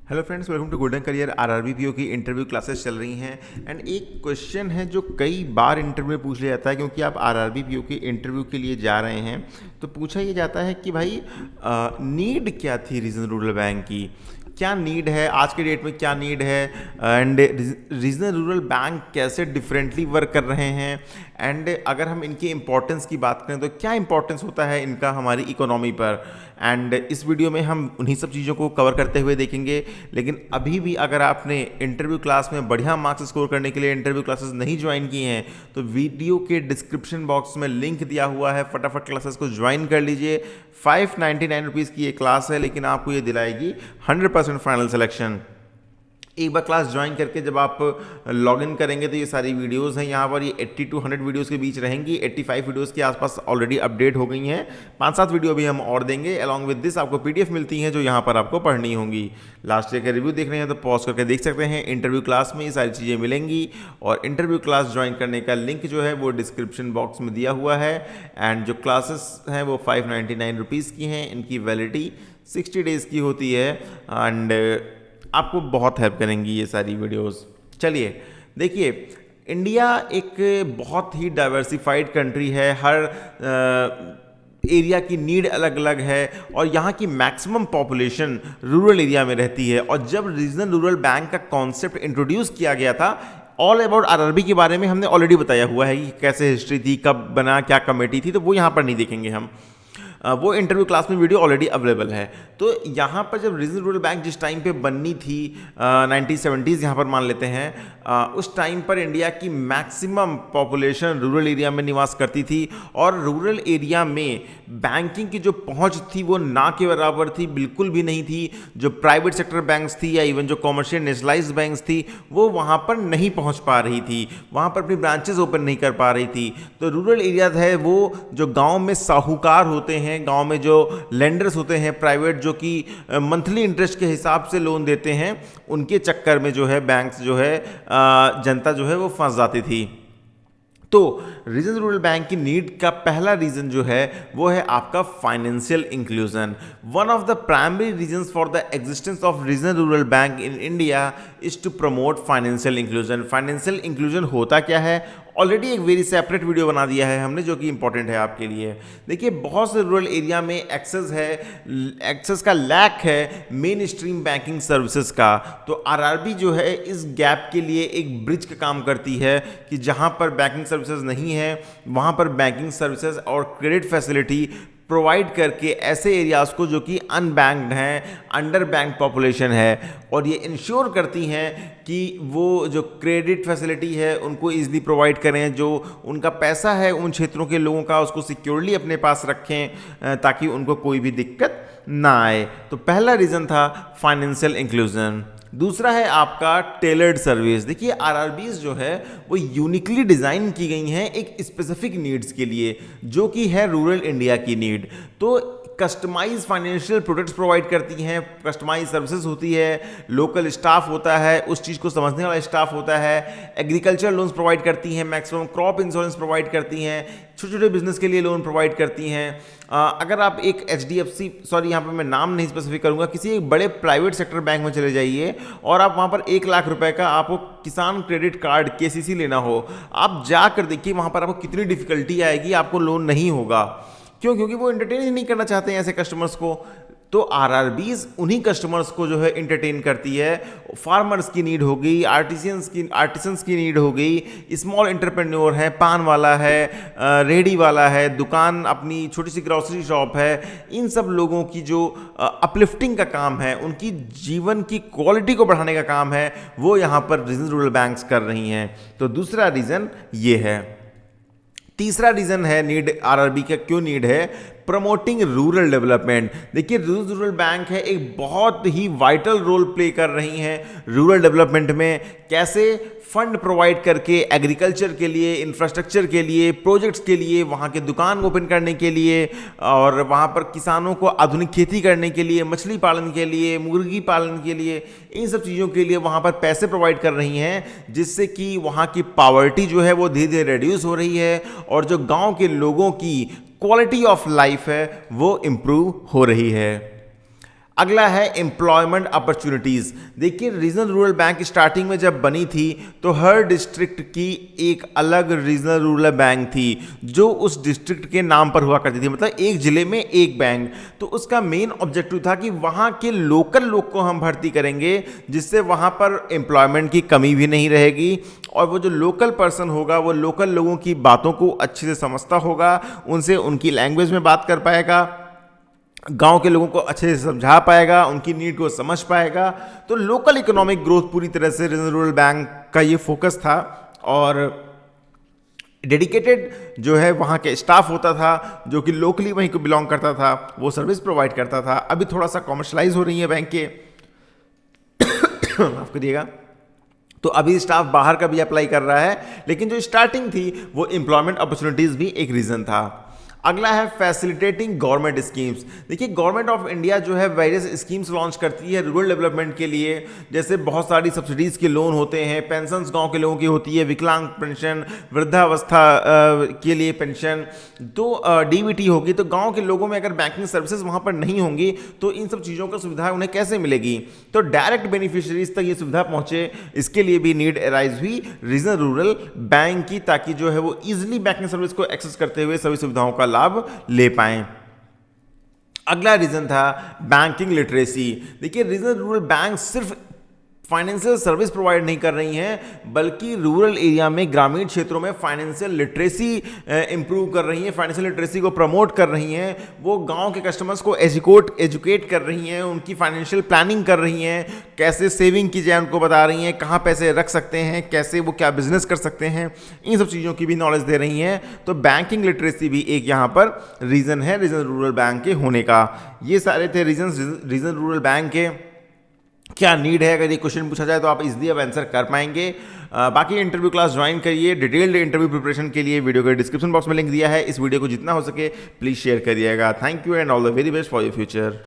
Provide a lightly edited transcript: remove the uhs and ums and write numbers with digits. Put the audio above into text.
Hello friends, welcome to golden career. RRB PO की interview classes चल रही हैं एंड एक क्वेश्चन है जो कई बार इंटरव्यू में पूछ लिया जाता है, क्योंकि आप आरआरबी पीओ के इंटरव्यू के लिए जा रहे हैं तो पूछा ये जाता है कि भाई नीड क्या थी रीजनल रूरल बैंक की, क्या नीड है आज के डेट में, क्या नीड है एंड रीजनल रूरल बैंक कैसे डिफरेंटली वर्क कर रहे हैं एंड अगर हम इनकी इंपॉर्टेंस की बात करें तो क्या इंपॉर्टेंस होता है इनका हमारी इकोनॉमी पर। एंड इस वीडियो में हम उन्हीं सब चीज़ों को कवर करते हुए देखेंगे। लेकिन अभी भी अगर आपने इंटरव्यू क्लास में बढ़िया मार्क्स स्कोर करने के लिए इंटरव्यू क्लासेस नहीं ज्वाइन किए हैं तो वीडियो के डिस्क्रिप्शन बॉक्स में लिंक दिया हुआ है, फटाफट क्लासेस को ज्वाइन कर लीजिए। 599 रुपीज़ की ये क्लास है, लेकिन आपको ये दिलाएगी 100% फाइनल सिलेक्शन। एक बार क्लास ज्वाइन करके जब आप लॉगिन करेंगे तो ये सारी वीडियोस हैं यहाँ पर, ये 80 to 100 वीडियोस के बीच रहेंगी। 85 वीडियोस के आसपास ऑलरेडी अपडेट हो गई हैं, 5-7 वीडियो भी हम और देंगे। अलॉन्ग विद दिस आपको पीडीएफ मिलती हैं जो यहाँ पर आपको पढ़नी होंगी। लास्ट ईयर का रिव्यू देख रहे हैं तो पॉज करके देख सकते हैं। इंटरव्यू क्लास में ये सारी चीज़ें मिलेंगी और इंटरव्यू क्लास ज्वाइन करने का लिंक जो है वो डिस्क्रिप्शन बॉक्स में दिया हुआ है। एंड जो क्लासेस हैं वो 599 रुपीज़ की हैं, इनकी वैलिडिटी 60 डेज़ की होती है एंड आपको बहुत हेल्प करेंगी ये सारी वीडियोस। चलिए देखिए, इंडिया एक बहुत ही डाइवर्सिफाइड कंट्री है, हर एरिया की नीड अलग अलग है और यहाँ की मैक्सिमम पॉपुलेशन रूरल एरिया में रहती है। और जब रीजनल रूरल बैंक का कॉन्सेप्ट इंट्रोड्यूस किया गया था, ऑल अबाउट आरआरबी के बारे में हमने ऑलरेडी बताया हुआ है कि कैसे हिस्ट्री थी, कब बना, क्या कमेटी थी, तो वो यहाँ पर नहीं देखेंगे हम। वो इंटरव्यू क्लास में वीडियो ऑलरेडी अवेलेबल है। तो यहाँ पर जब रीजनल रूरल बैंक जिस टाइम पे बननी थी 1970s यहाँ पर मान लेते हैं, उस टाइम पर इंडिया की मैक्सिमम पॉपुलेशन रूरल एरिया में निवास करती थी और रूरल एरिया में बैंकिंग की जो पहुँच थी वो ना के बराबर थी, बिल्कुल भी नहीं थी। जो प्राइवेट सेक्टर बैंक्स थी या इवन जो कॉमर्शियल नेशनलाइज्ड बैंक्स थी वो वहाँ पर नहीं पहुँच पा रही थी, वहाँ पर अपनी ब्रांचेज ओपन नहीं कर पा रही थी। तो रूरल एरिया है वो जो गाँव में साहूकार होते हैं, गांव में जो लेंडर्स होते हैं प्राइवेट, जो कि मंथली इंटरेस्ट के हिसाब से लोन देते हैं, उनके चक्कर में जो है बैंक्स जो है जनता जो है वो फंस जाती थी। तो रीजनल रूरल बैंक की नीड का पहला रीजन जो है वो है आपका financial inclusion. One of the primary reasons for the existence of regional rural bank in India is to promote financial inclusion. Financial inclusion होता क्या है, ऑलरेडी एक वेरी सेपरेट वीडियो बना दिया है हमने जो कि इंपॉर्टेंट है आपके लिए। देखिए, बहुत से रूरल एरिया में एक्सेस का लैक है मेन स्ट्रीम बैंकिंग सर्विसेज का। तो आरआरबी जो है इस गैप के लिए एक ब्रिज का काम करती है कि जहां पर बैंकिंग सर्विसेज नहीं है वहां पर बैंकिंग सर्विसेज और क्रेडिट फैसिलिटी प्रोवाइड करके ऐसे एरियाज़ को जो कि अनबैंक्ड हैं, अंडर बैंक पॉपुलेशन है, और ये इंश्योर करती हैं कि वो जो क्रेडिट फैसिलिटी है उनको ईजिली प्रोवाइड करें, जो उनका पैसा है उन क्षेत्रों के लोगों का उसको सिक्योरली अपने पास रखें ताकि उनको कोई भी दिक्कत ना आए। तो पहला रीज़न था फाइनेंशियल इंक्लूजन। दूसरा है आपका टेलर्ड सर्विस। देखिए, आरआरबीज जो है वो यूनिकली डिज़ाइन की गई हैं एक स्पेसिफिक नीड्स के लिए, जो कि है रूरल इंडिया की नीड। तो कस्टमाइज फाइनेंशियल प्रोडक्ट्स प्रोवाइड करती हैं, कस्टमाइज सर्विसेज होती है, लोकल स्टाफ होता है, उस चीज़ को समझने वाला स्टाफ होता है, एग्रीकल्चर लोन्स प्रोवाइड करती हैं, मैक्सिमम क्रॉप इंश्योरेंस प्रोवाइड करती हैं, छोटे छोटे बिजनेस के लिए लोन प्रोवाइड करती हैं। अगर आप एक HDFC, सॉरी यहाँ पर मैं नाम नहीं स्पेसिफिक करूँगा, किसी एक बड़े प्राइवेट सेक्टर बैंक में चले जाइए और आप वहाँ पर 1 लाख रुपए का आपको किसान क्रेडिट कार्ड KCC लेना हो, आप जाकर देखिए वहाँ पर आपको कितनी डिफिकल्टी आएगी, आपको लोन नहीं होगा। क्यों? क्योंकि वो एंटरटेन ही नहीं करना चाहते हैं ऐसे कस्टमर्स को। तो आरआरबीज उन्हीं कस्टमर्स को जो है एंटरटेन करती है। फार्मर्स की नीड हो गई, आर्टिसंस की नीड हो गई, स्मॉल एंटरप्रेन्योर है, पान वाला है, रेहड़ी वाला है, दुकान अपनी छोटी सी ग्रॉसरी शॉप है, इन सब लोगों की जो अपलिफ्टिंग का काम है, उनकी जीवन की क्वालिटी को बढ़ाने का काम है, वो यहाँ पर रीजनल रूरल बैंक्स कर रही हैं। तो दूसरा रीज़न ये है। तीसरा रीज़न है नीड, आरआरबी का क्यों नीड है, प्रमोटिंग रूरल डेवलपमेंट। देखिए, रूरल बैंक है एक बहुत ही वाइटल रोल प्ले कर रही हैं रूरल डेवलपमेंट में। कैसे? फंड प्रोवाइड करके एग्रीकल्चर के लिए, इंफ्रास्ट्रक्चर के लिए, प्रोजेक्ट्स के लिए, वहाँ के दुकान ओपन करने के लिए, और वहाँ पर किसानों को आधुनिक खेती करने के लिए, मछली पालन के लिए, मुर्गी पालन के लिए, इन सब चीज़ों के लिए वहाँ पर पैसे प्रोवाइड कर रही हैं, जिससे कि वहाँ की पॉवर्टी जो है वो धीरे धीरे रिड्यूस हो रही है और जो गाँव के लोगों की क्वालिटी ऑफ लाइफ है वो इम्प्रूव हो रही है। अगला है एम्प्लॉयमेंट अपॉर्चुनिटीज़। देखिए रीजनल रूरल बैंक स्टार्टिंग में जब बनी थी तो हर डिस्ट्रिक्ट की एक अलग रीजनल रूरल बैंक थी जो उस डिस्ट्रिक्ट के नाम पर हुआ करती थी, मतलब एक ज़िले में एक बैंक। तो उसका मेन ऑब्जेक्टिव था कि वहाँ के लोकल लोग को हम भर्ती करेंगे जिससे वहाँ पर एम्प्लॉयमेंट की कमी भी नहीं रहेगी और वो जो लोकल पर्सन होगा वो लोकल लोगों की बातों को अच्छे से समझता होगा, उनसे उनकी लैंग्वेज में बात कर पाएगा, गांव के लोगों को अच्छे से समझा पाएगा, उनकी नीड को समझ पाएगा। तो लोकल इकोनॉमिक ग्रोथ पूरी तरह से रीजनल रूरल बैंक का ये फोकस था और डेडिकेटेड जो है वहाँ के स्टाफ होता था जो कि लोकली वहीं को बिलोंग करता था, वो सर्विस प्रोवाइड करता था। अभी थोड़ा सा कॉमर्शलाइज हो रही है बैंक के माफ करिएगा, तो अभी स्टाफ बाहर का भी अप्लाई कर रहा है, लेकिन जो स्टार्टिंग थी वो एम्प्लॉयमेंट अपॉर्चुनिटीज़ भी एक रीज़न था। अगला है फैसिलिटेटिंग गवर्नमेंट स्कीम्स। देखिए गवर्नमेंट ऑफ इंडिया जो है वेरियस स्कीम्स लॉन्च करती है रूरल डेवलपमेंट के लिए, जैसे बहुत सारी सब्सिडीज़ के लोन होते हैं, पेंशन्स गांव के लोगों की होती है, विकलांग पेंशन, वृद्धावस्था के लिए पेंशन। तो डीबीटी होगी, तो गांव के लोगों में अगर बैंकिंग सर्विसेज वहां पर नहीं होंगी तो इन सब चीज़ों की सुविधा उन्हें कैसे मिलेगी, तो डायरेक्ट बेनिफिशरीज तक ये सुविधा पहुंचे, इसके लिए भी नीड अराइज हुई रीजनल रूरल बैंक की, ताकि जो है वो ईजिली बैंकिंग सर्विस को एक्सेस करते हुए सभी सुविधाओं का लाभ ले पाएं। अगला रीजन था बैंकिंग लिटरेसी। देखिए रीजनल रूरल बैंक सिर्फ फाइनेंशियल सर्विस प्रोवाइड नहीं कर रही हैं बल्कि रूरल एरिया में, ग्रामीण क्षेत्रों में फाइनेंशियल लिटरेसी इंप्रूव कर रही हैं, फाइनेंशियल लिटरेसी को प्रमोट कर रही हैं। वो गांव के कस्टमर्स को एजुकेट कर रही हैं, उनकी फाइनेंशियल प्लानिंग कर रही हैं, कैसे सेविंग की जाए उनको बता रही हैं, कहाँ पैसे रख सकते हैं, कैसे वो क्या बिजनेस कर सकते हैं, इन सब चीज़ों की भी नॉलेज दे रही हैं। तो बैंकिंग लिटरेसी भी एक यहाँ पर रीज़न है रीजनल रूरल बैंक के होने का। ये सारे थे रीजन रीजनल रूरल बैंक के क्या नीड है। अगर ये क्वेश्चन पूछा जाए तो आप इजीली अब आंसर कर पाएंगे। बाकी इंटरव्यू क्लास ज्वाइन करिए। डिटेल्ड इंटरव्यू प्रिपरेशन के लिए वीडियो के डिस्क्रिप्शन बॉक्स में लिंक दिया है, इस वीडियो को जितना हो सके प्लीज़ शेयर करिएगा। Thank you and all the very best for your future.